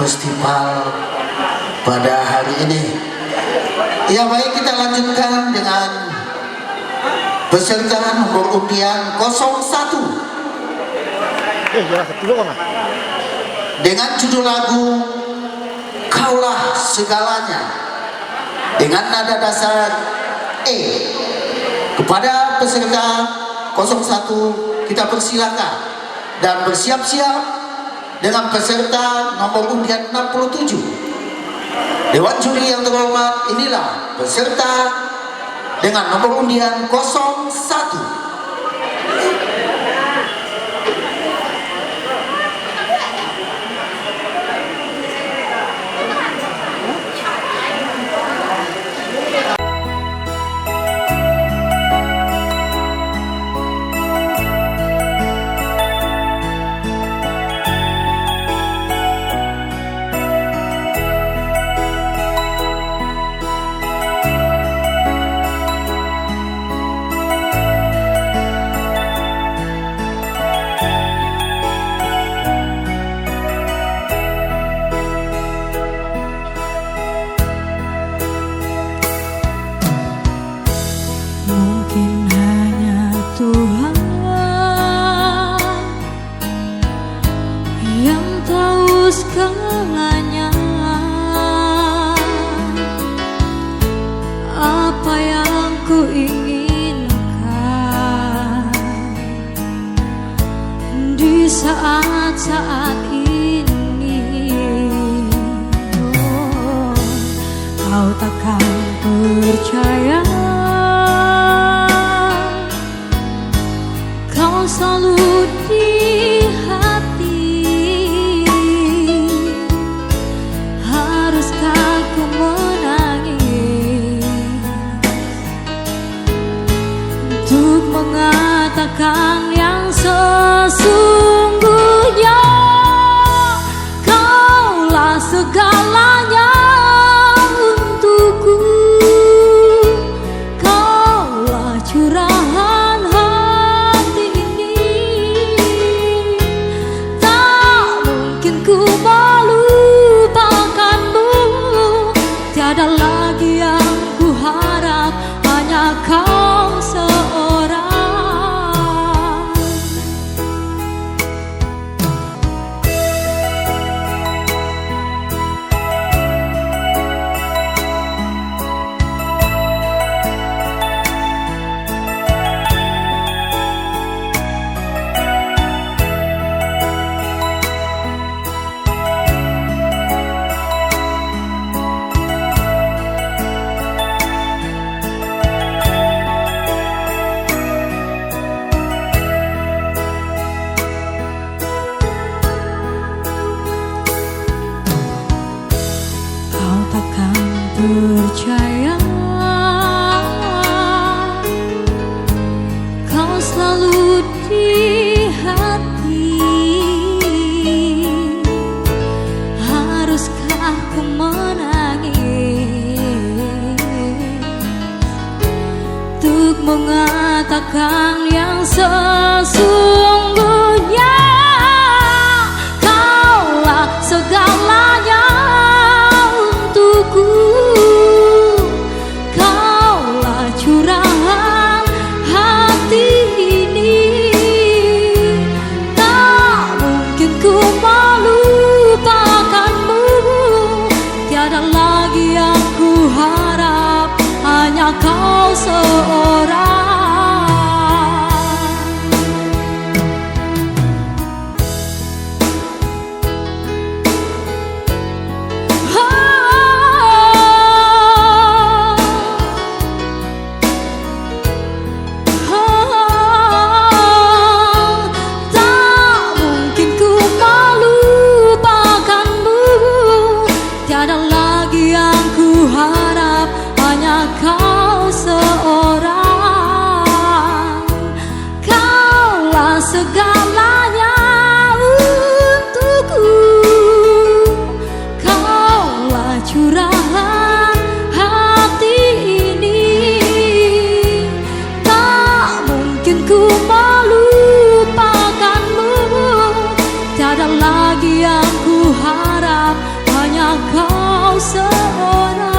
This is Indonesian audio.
festival pada hari ini. Ya baik, kita lanjutkan dengan peserta nomor undian 01 dengan judul lagu Kaulah Segalanya dengan nada dasar E. Kepada peserta 01 kita persilakan dan bersiap-siap dengan peserta nomor undian 67. Dewan juri yang terhormat, inilah peserta dengan nomor undian 01. Mungkin hanya Tuhan yang tahu segalanya, apa yang ku inginkan di saat-saat ini. Oh, kau takkan percaya, kau selalu di hati. Haruskah ku menangis untuk mengatakan yang sesungguhnya? Kaulah segalanya untukku, kaulah curahan hati ini. Tak mungkin ku melupakanmu, tiada lagi yang ku harap, hanya kau seorang. Kau takkan percaya, kau selalu di hati. Haruskah ku menangis untuk mengatakan yang sesungguhnya? Kaulah segalanya untukku, kaulah curahan hati ini. Tak mungkin ku melupakanmu, tiada lagi yang ku harap, hanya kau seorang. Segalanya untukku, kaulah curahan hati ini. Tak mungkin ku melupakanmu, tiada lagi yang ku harap, hanya kau seorang.